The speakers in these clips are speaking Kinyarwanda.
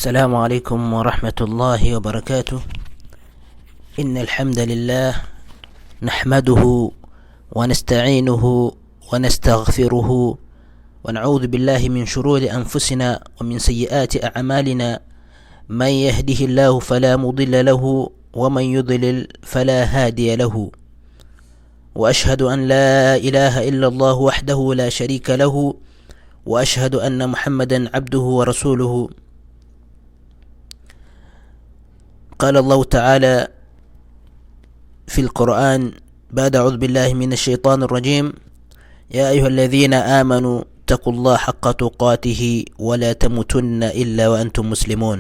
السلام عليكم ورحمة الله وبركاته. إن الحمد لله نحمده ونستعينه ونستغفره ونعوذ بالله من شرور أنفسنا ومن سيئات أعمالنا. من يهده الله فلا مضل له ومن يضلل فلا هادي له، وأشهد أن لا إله إلا الله وحده لا شريك له، وأشهد أن محمدا عبده ورسوله. قال الله تعالى في القرآن بعد أعوذ بالله من الشيطان الرجيم: يا أيها الذين آمنوا اتقوا الله حق تقاته ولا تموتن إلا وأنتم مسلمون.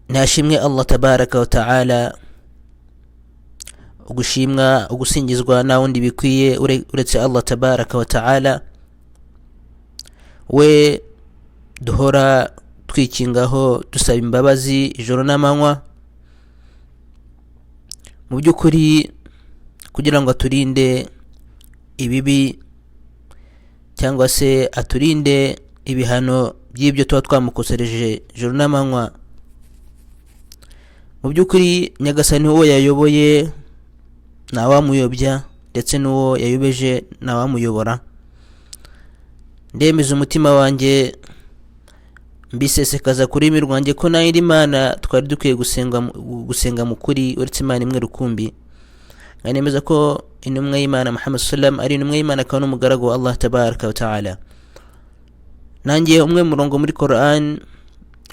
nashimwe Allah tabaraka wa ta'ala, ugushimwa ugusingizwa na wundi bikwiye uretse Allah tabaraka wa ta'ala, we duhora twikingaho dusaba imbabazi ijoro n'amanywa, mu by'ukuri kugira ngo aturinde ibibi cyangwa se aturinde ibihano by'ibyo tuba twamukosereje ijoro n'amanywa. Mu by'ukuri Nyagasani uwo yayoboye ntawamuyobya, ndetse n'uwo yayobeje ntawamuyobora. Ndemeza umutima wanjye mbisesekaza kuri mirwanjye ko nta yindi mana twari dukwiye gusenga mu kuri uretse Imana imwe rukumbi. Nkanemeza ko intumwa y'Imana Muhammad sallam ari intumwa y'Imana kandi n'umugaragu wa Allah tabaraka wa ta'ala. Nanjye umwe murongo muri Qur'an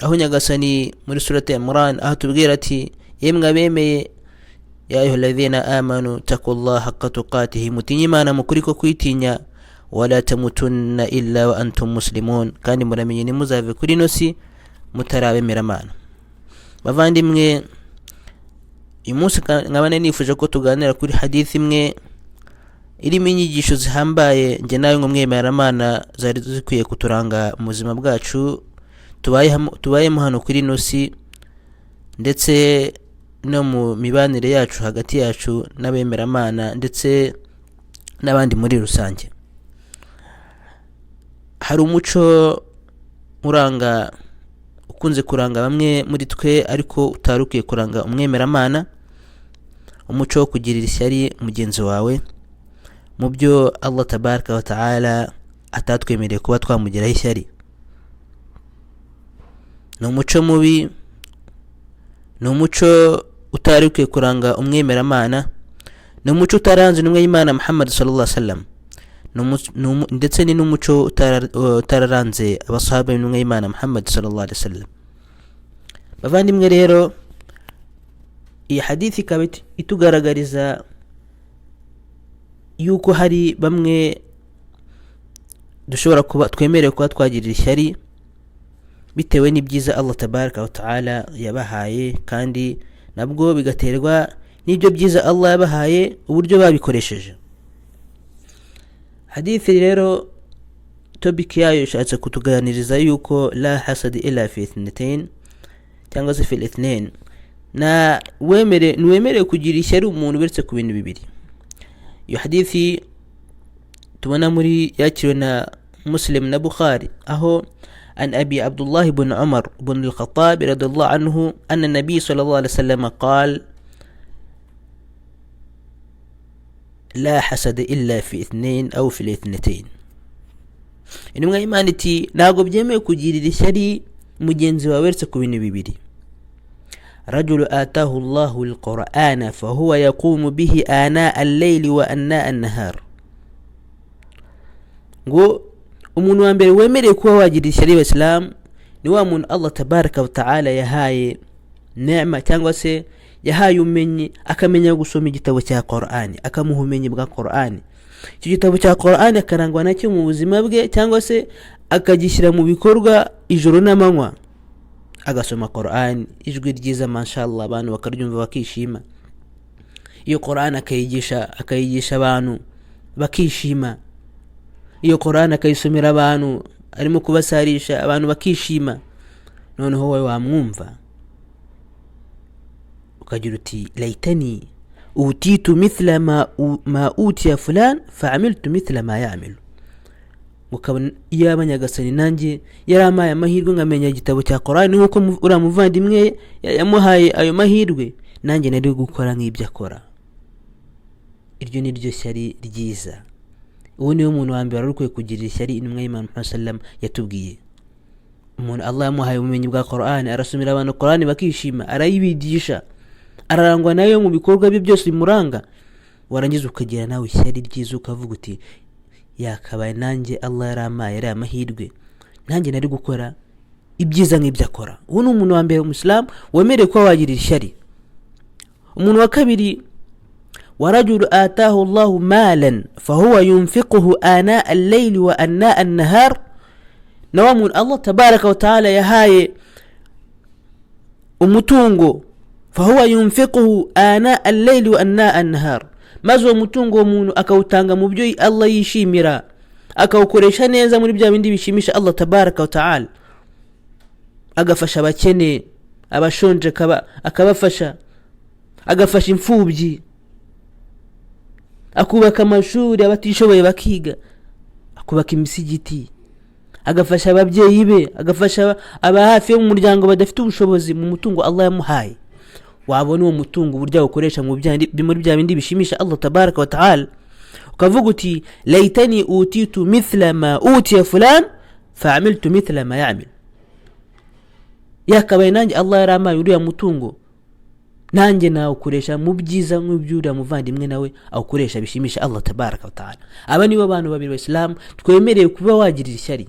aho Nyagasani muri surati Imran aho tubwira ati: yemwe abemeye, ya ayyuhalladhina amanu taqullaha haqqa tuqatihi, mutinye Imana mu kuri ko kwitinya, wala tamutunna illa wa antum muslimun, kandi muramenye nimuzave kuri nosi mutarabemera Imana. Bavandimwe, uyu munsi nkabane nifuje ko tuganira kuri hadithi imwe irimo inyigisho zihambaye nge nawe nk'umwemeramana zari zikwiye kuturanga mu buzima bwacu tubayemo hano kuri nosi, ndetse no mu mibanire yacu hagati yacu n'abemeramana ndetse n'abandi muri rusange. Hari umuco ukunze kuranga bamwe muri twe ariko utarukiye kuranga umwemeramana, umuco wo kugirira ishyari mugenzi wawe mu byo Allah tabaraka wa ta'ala atatwemereye kuba twamugiraho ishyari. Ni umuco mubi, ni umuco utarukiye kuranga umwemeramana, ni umuco utaranze n'umwe y'Imana Muhammad sallallahu alaihi wasallam, ndetse ni n'umuco utararanze abasahaba b'intumwa y'Imana Muhammad sallallahu alaihi wasallam. Bavandimwe rero, iyi hadithi ikaba itugaragariza yuko hari bamwe dushobora kuba twemerewe kuba twagirira ishyari bitewe n'ibyiza Allah tabaraka wa ta'ala yabahaye, kandi nabwo bigaterwa n'ibyo byiza Allah yabahaye uburyo babikoresheje. Hadithi rero topic yayo ishatse kutuganiriza yuko la hasad illa fi ithnatain, cyangwa se fil ithnain, na wemere kugira ishyari umuntu beretse ku bintu bibiri. Iyo hadithi tubona muri yakiriwe na Muslim na Bukhari, aho عن أبي عبد الله بن عمر بن الخطاب رضي الله عنه أن النبي صلى الله عليه وسلم قال: لا حسد إلا في اثنين أو في الاثنتين. intumwa y'Imana iti: ntabwo byemewe kugirira ishyari mugenzi wawe uretse ku bintu bibiri. رجل آتاه الله القرآن فهو يقوم به آناء الليل وأناء النهار. ngo umuntu wa mbere wemereye kuba wagira ishyari w'Islam ni wa muntu Allah tabaraka wa ta'ala yahaye neema, cyangwa se yahaye umenyi, akamenya gusoma igitabo cya Qur'ani, akamuha umenyi bwa Qur'ani. Icyo gitabo cya Qur'ani akarangwa nacyo mu buzima bwe, cyangwa se akagishyira mu bikorwa ijoro n'amanywa, agasoma Qur'ani ijwi ryiza mashallah, abantu bakaryumva bakishima. Iyo Qur'ani akayigisha abantu bakishima. Iyo Qur'ani akayisomera abantu arimo kubasarisha abantu bakishima. Noneho wowe wamwumva ukagira uti: laitani utitu mithla ma utiya fulan fa'amiltu mithla ma ya'milu. ukabona iyo abanyagasani nanjye yaramaye amahirwe ngamenya igitabo cya Qur'an nkuko uramuvandimwe yamuhaye ayo mahirwe, nanjye nari gukora nk'ibyo akora. Iryo ni ryo shyari ryiza. Uwo niwe muntu wa mbere arukwiye kugira ishyari intumwa y'Imana Muhammad sallam yatubwiye. Umuntu Allah yamuhaye ubumenyi bwa Qur'an, arasomera abantu Qur'an bakishima, arayibigisha, ararangwa nayo mu bikorwa bye byose bimuranga, warangiza ukagira nawe ishyari ryiza ukavuga uti yakabaye nanjye Allah yaramaye ari amahirwe, nanjye nari gukora ibyiza nk'ibyo akora. Uwo ni umuntu wa mbere Muslim wemereye ko wagira ishyari. Umuntu wa kabiri, ورجل آتاه الله مالا فهو ينفقه آناء الليل وآناء النهار. نوام الله تبارك وتعالى يهاي umutungo فهو ينفقه آناء الليل وآناء النهار. mazo umutungo umuntu akawutanga mu byo Allah yishimira, akawukoresha neza muri bya bindi bishimisha Allah tabaraka wa taala, agafasha abakene, abashonje akabafasha, agafasha imfubyi, akubaka amashuri abatishoboye bakiga, akubaka imisigiti, agafasha ababyeyi be, agafasha abahafi mu muryango badafite ubushobozi mu mutungo Allah yamuhaye. Wabona uwo mutungo burya ukoresha mu muri bya bindi bishimisha Allah tabaraka wa taala, ukavuga uti laitani utitu mithla ma utiya fulan fa'amiltu mithla ma ya'mil. Yakabaye nanjye Allah yaramaye uriya mutungo, nanjye nawe ukoresha mu byiza nk'ibyura muvandimwe nawe awukoresha bishimisha Allah tabaraka wa taala. Aba nibo bantu babiri b'Islam twemereye kuba wagirira ishyari.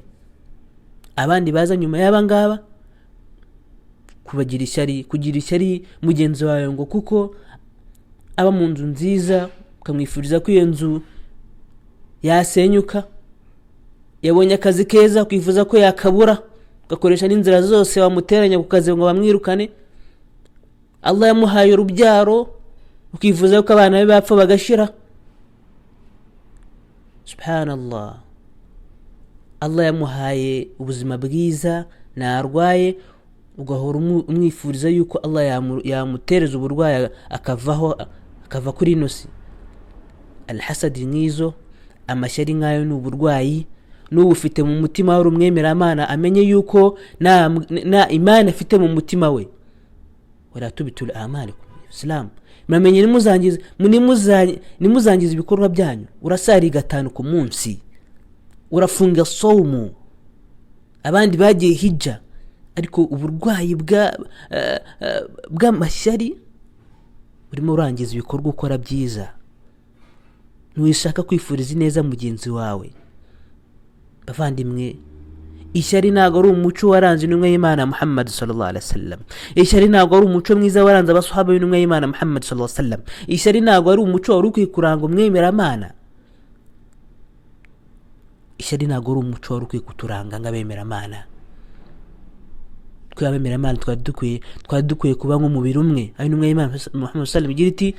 Abandi baza nyuma y'abangaba kubagira ishyari, kugira ishyari mugenzi wawe ngo kuko aba mu nzu nziza, ukamwifuriza ko iyo nzu yasenyuka, yabonye akazi keza kwifuza ko yakabura, ugakoresha n'inzira zose wamuteranya ku kazi ngo bamwirukane. Allah yamuhaye urubyaro, ukifuza ko abana be bapfa bagashira. Subhanallah. Allah yamuhaye ubuzima bwiza, narwaye, ugahora umwifuriza yuko Allah yamutereza uburwayi akava kuri inosi. Al-hasad ngizo, amashyari nkayo ni uburwayi, n'ubufite mu mutima wari umwemera Imana amenye yuko na imana afite mu mutima we. Wala tubitul amalikum Islam. Mamenye nimuzangiza ibikorwa byanyu. Urasari 5 ku munsi, urafunga saumu, abandi bagiye hijja, ariko uburwayi bw'amashyari urimo urangiza ibikorwa ukora byiza. Ntushaka kwifuriza neza mugenzi wawe. Bavandimwe, ishyari ntago ari umuco waranze intumwa y'Imana Muhammad sallallahu alaihi wasallam. Ishyari ntago ari umuco mwiza waranze abasahaba b'intumwa y'Imana Muhammad sallallahu alaihi wasallam. Ishyari ntago ari umuco wari ukwiye kuranga umwemera Imana. Ishyari ntago ari umuco wari ukwiye kuturanga ngabemera Imana. Twabemera Imana twari dukwiye kuba nk'umubiri umwe. Ari intumwa y'Imana Muhammad sallallahu alaihi wasallam igira iti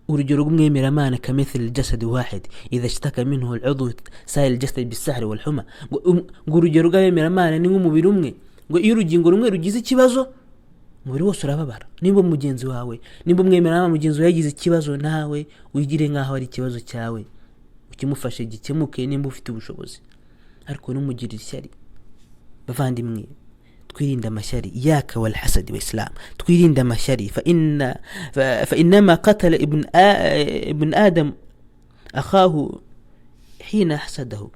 urugero rw'umwemera Imana kamithil jasad wahid idha ishtaka minhu al'udhu sa'il jasad bis-sahr wal-huma. Ngo urugero rw'abemera Imana ni nk'umubiri umwe, ngo iyo urugingo rumwe rugize ikibazo umubiri wose urababara. Nimba mugenzi wawe, nimba umwemera Imana mugenzi wawe yagize ikibazo, nawe wigire nkaho ari ikibazo cyawe, ukimufashe gikemuke nimba ufite ubushobozi, ariko numugirira ishyari. Bavandimwe, twirinda amashyari yaka wal hasad wa Islam. Twirinda amashyari fa inma qatala ibn adam akhahu hina hasadahu.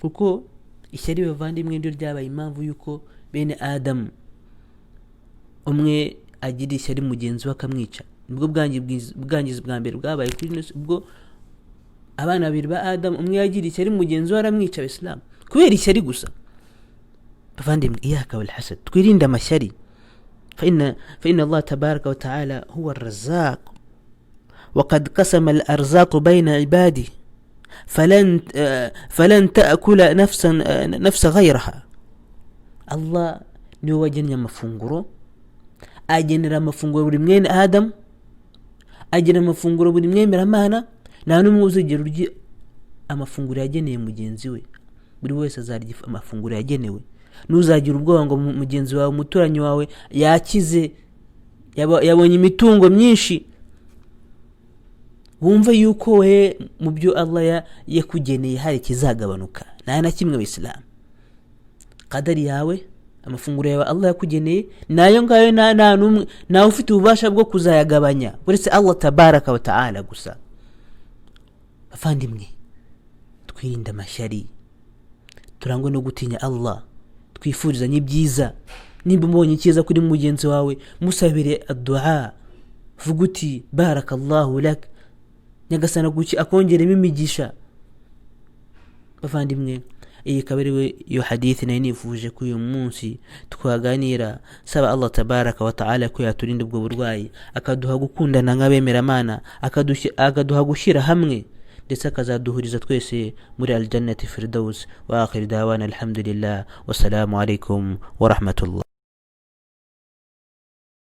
Kuko ishyari bavandimwe ndio ryabaye impamvu yuko bene Adam umwe agira ishyari mugenzi we akamwica. Nibwo bwangizi bwa mbere bwabaye kuri ino, ubwo abana babiri ba Adam umwe yagira ishyari mugenzi we aramwica. Islam kubera ishyari gusa. بفندم إياك والحسد. تقولين ده مشاري. فإن الله تبارك وتعالى هو الرزاق، وقد قسم الأرزاق بين عباده فلن تأكل نفس غيرها. الله نيو جنيا مفunguro، أجنرا مفunguro buri mwene Adam, أجنرا مفunguro buri mwemera Imana, nta numwe uzigera urya amafunguro yageneye mugenzi we. Buri wese azarya amafunguro yagenewe. Nuzagira ubwoba ngo mugenzi wawe, umuturanyi wawe yakize, yabonye imitungo myinshi, wumva yuko we mu byo Allah yakugeneye hari kizagabanuka nta na kimwe w'Islam. Qadari yawe, amafunguro yawe Allah yakugeneye nayo ngayo nta numwe nawe ufite ububasha bwo kuzayagabanya uretse Allah tabaraka wa taala gusa. Afandimwe, twirinde amashyari, turangwe no gutinya Allah, twifurizanye ibyiza. Nimba mbonye icyiza kuri mugenzi wawe, musabire addu'a, vuga uti barakallahu lak, nyagasana guki akongeremo imigisha. Bavandimwe, iyi kabariwe yo hadithi na nifuje ko uyu munsi twaganira, saba Allah tabaraka wa taala ko yaturinde ubwo burwayi, akaduha gukundana nk'abemeramana, akaduha gushyira hamwe, ndetse akazaduhuriza twese muri aljannati firdaus. Wa akhir dawana alhamdulillah, wassalamu alaikum wa rahmatullah.